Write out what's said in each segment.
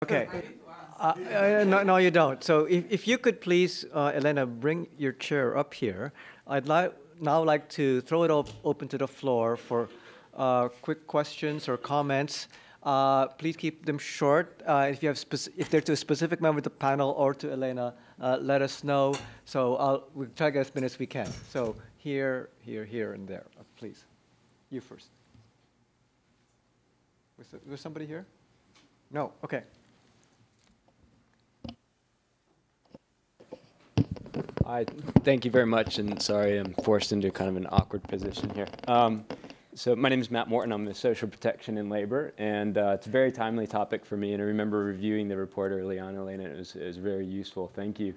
Okay. No, no, you don't. So if you could please, Elena, bring your chair up here. I'd now like to throw it open to the floor for quick questions or comments. Please keep them short. If you have if they're to a specific member of the panel or to Elena, let us know. So we'll try to get as many as we can. So here, here, and there. Please, you first. Was somebody here? No. Okay. Thank you very much, and sorry I'm forced into kind of an awkward position here. So my name is Matt Morton. I'm the Social Protection in Labor, and it's a very timely topic for me, and I remember reviewing the report early on, Elena, and it was very useful. Thank you.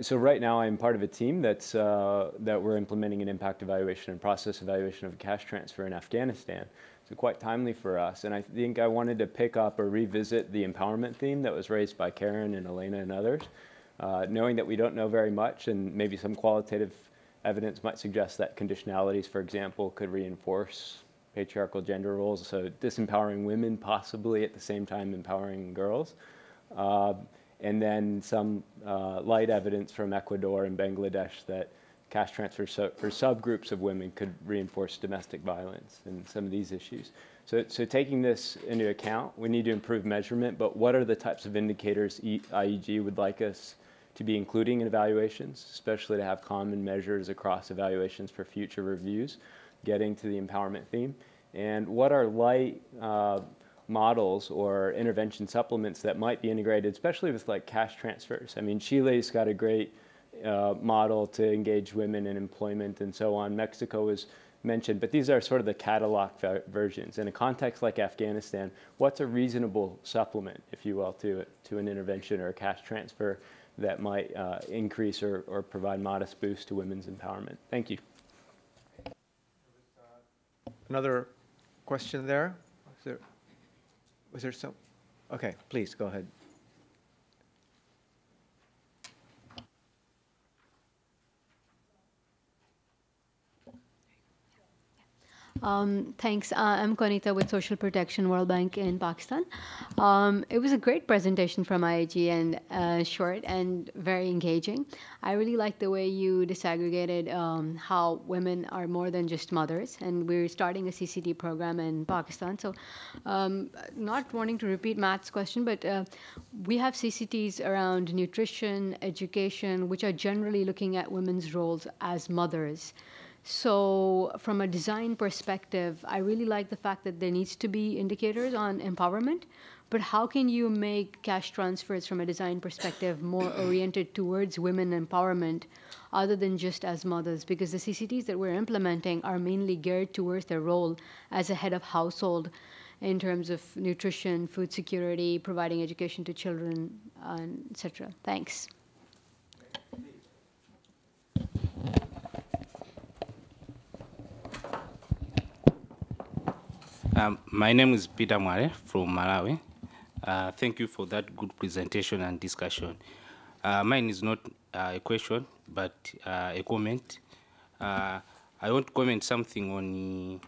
So right now I'm part of a team that we're implementing an impact evaluation and process evaluation of a cash transfer in Afghanistan. So quite timely for us, and I think I wanted to pick up or revisit the empowerment theme that was raised by Caren and Elena and others. Knowing that we don't know very much, and maybe some qualitative evidence might suggest that conditionalities, for example, could reinforce patriarchal gender roles, so disempowering women possibly at the same time empowering girls. And then some light evidence from Ecuador and Bangladesh that cash transfers for subgroups of women could reinforce domestic violence and some of these issues. So taking this into account, we need to improve measurement, but what are the types of indicators IEG would like us to be including in evaluations, especially to have common measures across evaluations for future reviews, getting to the empowerment theme? And what are light models or intervention supplements that might be integrated, especially with like cash transfers? I mean, Chile's got a great model to engage women in employment and so on. Mexico was mentioned, but these are sort of the catalog versions. In a context like Afghanistan, what's a reasonable supplement, if you will, to an intervention or a cash transfer that might increase or provide modest boost to women's empowerment? Thank you. Another question there? Was there some? Okay, please go ahead. Thanks. I'm Konita with Social Protection World Bank in Pakistan. It was a great presentation from IAG and short and very engaging. I really like the way you disaggregated how women are more than just mothers, and we're starting a CCD program in Pakistan. So not wanting to repeat Matt's question, but we have CCTs around nutrition, education, which are generally looking at women's roles as mothers. So from a design perspective, I really like the fact that there needs to be indicators on empowerment, but how can you make cash transfers from a design perspective more oriented towards women empowerment other than just as mothers? Because the CCTs that we're implementing are mainly geared towards their role as a head of household in terms of nutrition, food security, providing education to children, etc. Thanks. My name is Peter Mware from Malawi. Thank you for that good presentation and discussion. Mine is not a question, but a comment. I want to comment something on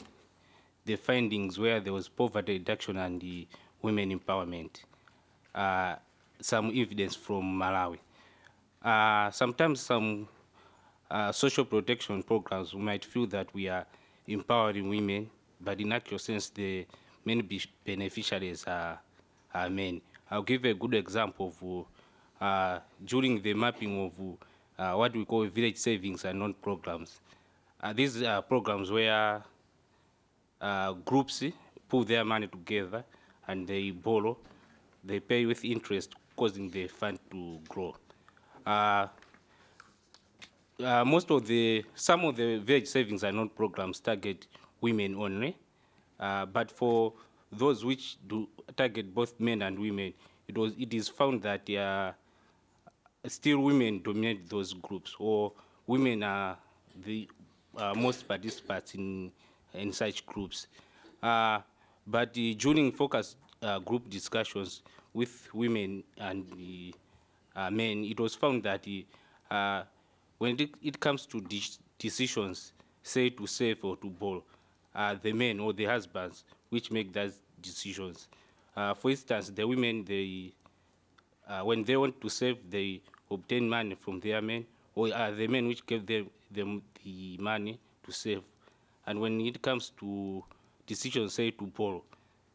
the findings where there was poverty reduction and the women empowerment. Some evidence from Malawi. Sometimes some social protection programs, we might feel that we are empowering women, but in actual sense, the main beneficiaries are men. I'll give a good example of during the mapping of what we call village savings and loan programs. These are programs where groups put their money together and they borrow, they pay with interest, causing the fund to grow. Some of the village savings and loan programs target women only, but for those which do target both men and women, it is found that still women dominate those groups, or women are the most participants in such groups. But during focus group discussions with women and men, it was found that when it comes to decisions, say to save or to borrow, the men or the husbands which make those decisions. For instance, the women, when they want to save, they obtain money from their men, or the men which gave them the money to save. And when it comes to decisions, say to borrow,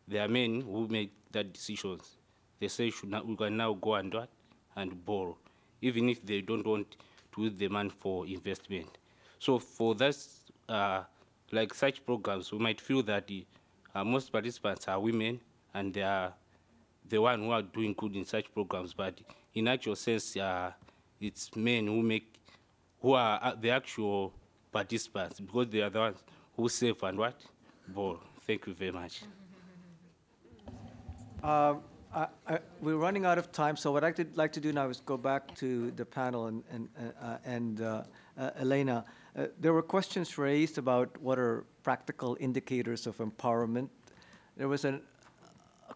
there are men who make that decisions. They say we can now go and what? And borrow, even if they don't want to use the money for investment. So for this, like such programs, we might feel that most participants are women, and they are the one who are doing good in such programs. But in actual sense, it's men who are the actual participants, because they are the ones who save and what? Borrow. Thank you very much. We're running out of time, so what I'd like to do now is go back to the panel and Elena. There were questions raised about what are practical indicators of empowerment. There was a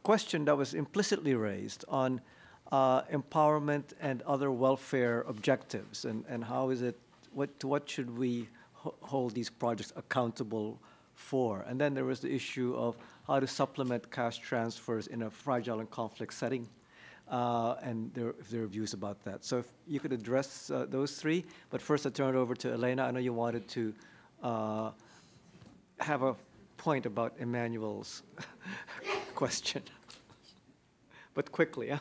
question that was implicitly raised on empowerment and other welfare objectives, and how is it, to what should we hold these projects accountable for? And then there was the issue of how to supplement cash transfers in a fragile and conflict setting, and if there are views about that. So if you could address those three, but first I turn it over to Elena. I know you wanted to have a point about Emmanuel's question, but quickly. No,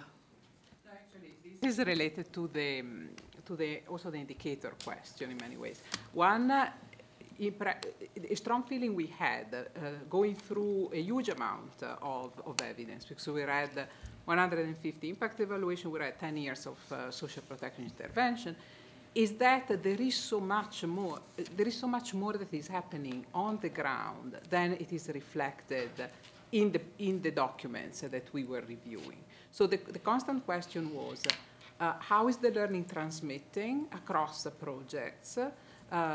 actually, this is related to also the indicator question in many ways. One, a strong feeling we had going through a huge amount of evidence, because we read 150 impact evaluation, we read 10 years of social protection intervention, is that there is so much more that is happening on the ground than it is reflected in the documents that we were reviewing. So the constant question was, how is the learning transmitting across the projects?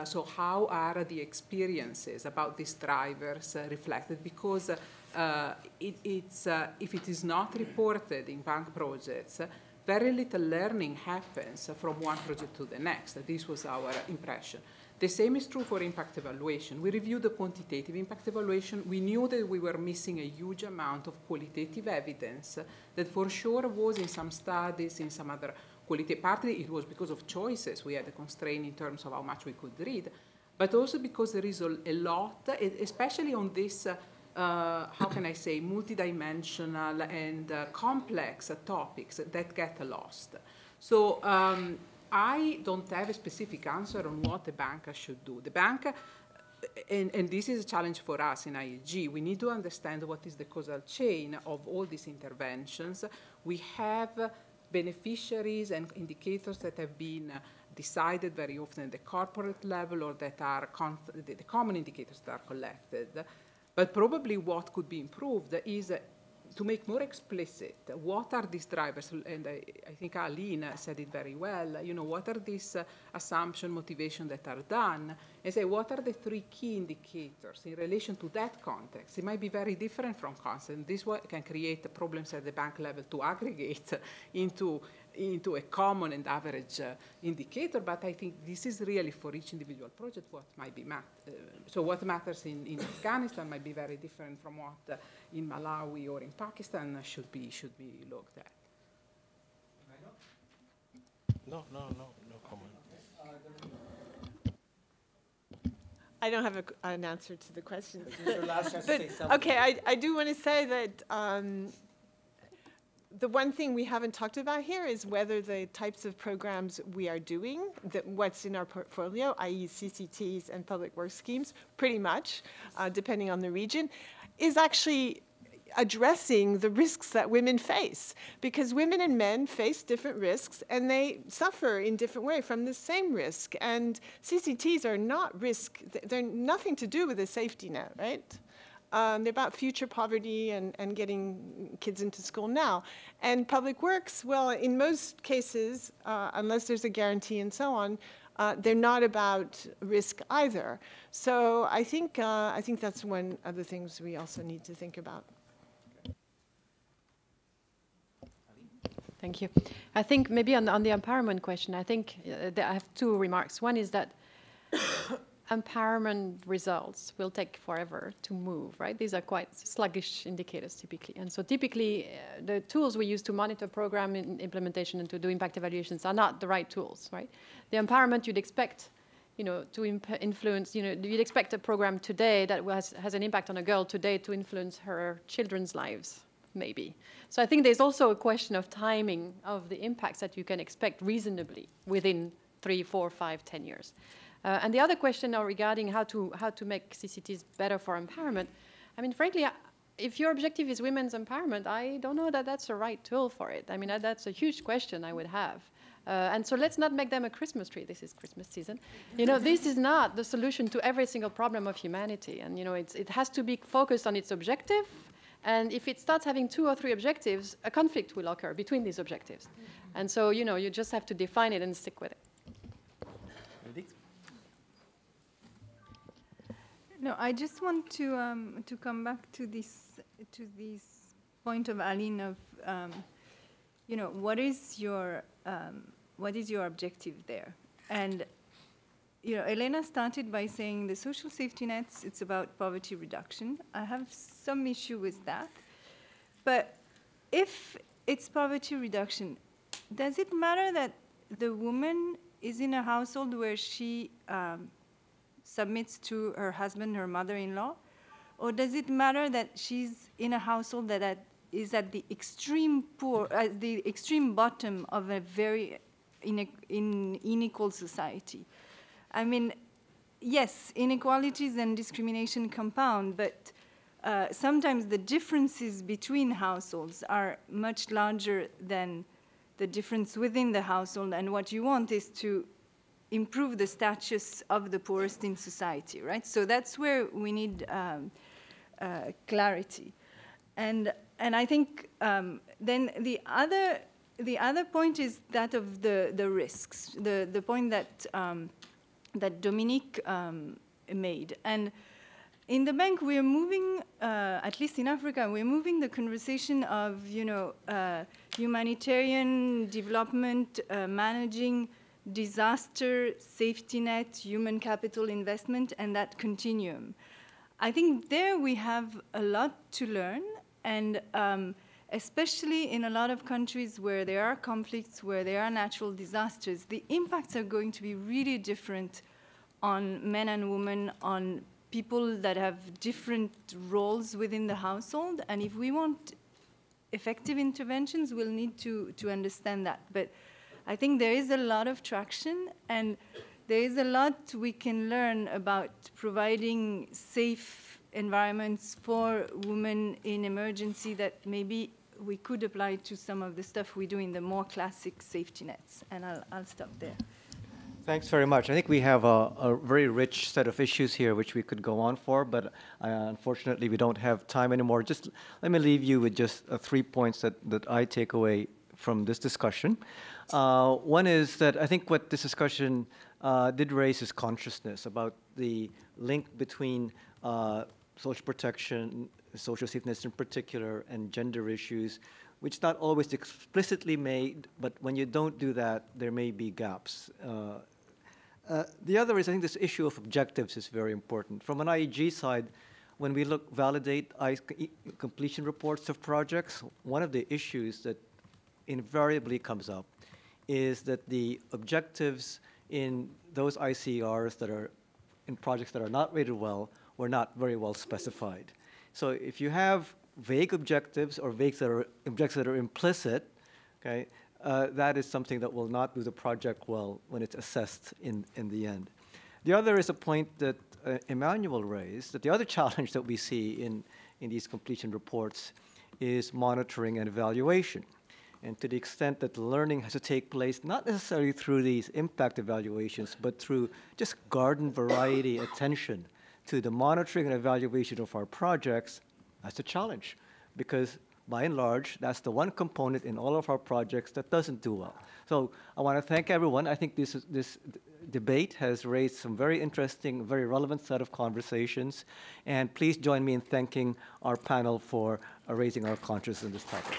So how are the experiences about these drivers reflected? Because if it is not reported in bank projects, very little learning happens from one project to the next. This was our impression. The same is true for impact evaluation. We reviewed the quantitative impact evaluation. We knew that we were missing a huge amount of qualitative evidence that for sure was in some studies, in some other quality. Partly it was because of choices. We had a constraint in terms of how much we could read, but also because there is a lot, especially on this, how can I say, multidimensional and complex topics that get lost. So I don't have a specific answer on what the bank should do. The bank, and this is a challenge for us in IEG, we need to understand what is the causal chain of all these interventions. We have beneficiaries and indicators that have been decided very often at the corporate level, or that are the common indicators that are collected. But probably what could be improved is to make more explicit what are these drivers, and I think Aline said it very well, what are these assumption, motivation that are done, and say what are the three key indicators in relation to that context. It might be very different from context, and this can create problems at the bank level to aggregate into a common and average indicator, but I think this is really for each individual project what might be so what matters in Afghanistan might be very different from what in Malawi or in Pakistan should be looked at. No comment. I don't have an answer to the question. But okay, I do want to say that the one thing we haven't talked about here is whether the types of programs we are doing, what's in our portfolio, i.e. CCTs and public works schemes, pretty much, depending on the region, is actually addressing the risks that women face. Because women and men face different risks, and they suffer in different ways from the same risk. And CCTs are not risk, they're nothing to do with a safety net, right? They're about future poverty and getting kids into school now. And public works, well, in most cases, unless there's a guarantee and so on, they're not about risk either. So I think that's one of the things we also need to think about. Thank you. I think maybe on the empowerment question, I think I have two remarks. One is that empowerment results will take forever to move, right? These are quite sluggish indicators typically. And so typically the tools we use to monitor program implementation and to do impact evaluations are not the right tools, right? The empowerment you'd expect, to influence, you'd expect a program today that has an impact on a girl today to influence her children's lives, maybe. So I think there's also a question of timing of the impacts that you can expect reasonably within 3, 4, 5, 10 years. And the other question now regarding how to make CCTs better for empowerment, I mean, frankly, if your objective is women's empowerment, I don't know that that's the right tool for it. I mean, that's a huge question I would have. And so let's not make them a Christmas tree. This is Christmas season. This is not the solution to every single problem of humanity. And, it has to be focused on its objective. And if it starts having 2 or 3 objectives, a conflict will occur between these objectives. And so, you just have to define it and stick with it. No, I just want to come back to this point of Aline of what is your objective there? And Elena started by saying the social safety nets, it's about poverty reduction. I have some issue with that, but if it's poverty reduction, does it matter that the woman is in a household where she submits to her husband, her mother-in-law? Or does it matter that she's in a household that is at the extreme the extreme bottom of a very unequal society? I mean, yes, inequalities and discrimination compound, but sometimes the differences between households are much larger than the difference within the household, and what you want is to improve the status of the poorest in society, right? So that's where we need clarity. And I think then the other point is that of the risks, the point that Dominique made. And in the bank, we are moving, at least in Africa, we're moving the conversation of humanitarian development, managing disaster, safety net, human capital investment, and that continuum. I think there we have a lot to learn, and especially in a lot of countries where there are conflicts, where there are natural disasters, the impacts are going to be really different on men and women, on people that have different roles within the household, and if we want effective interventions, we'll need to understand that. But I think there is a lot of traction, and there is a lot we can learn about providing safe environments for women in emergency that maybe we could apply to some of the stuff we do in the more classic safety nets. And I'll stop there. Thanks very much. I think we have a very rich set of issues here which we could go on for, but unfortunately we don't have time anymore. Just let me leave you with just 3 points that I take away from this discussion. One is that I think what this discussion did raise is consciousness about the link between social protection, social safety nets in particular, and gender issues, which not always explicitly made, but when you don't do that, there may be gaps. The other is, I think this issue of objectives is very important. From an IEG side, when we validate completion reports of projects, one of the issues that invariably comes up is that the objectives in those ICRs that are in projects that are not rated well were not very well specified. So if you have vague objectives or objectives that are implicit, okay, that is something that will not do the project well when it's assessed in the end. The other is a point that Emmanuel raised, that the other challenge that we see in these completion reports is monitoring and evaluation. And to the extent that the learning has to take place, not necessarily through these impact evaluations, but through just garden variety attention to the monitoring and evaluation of our projects, that's a challenge. Because by and large, that's the one component in all of our projects that doesn't do well. So I want to thank everyone. I think this debate has raised some very interesting, very relevant set of conversations. And please join me in thanking our panel for raising our consciousness on this topic.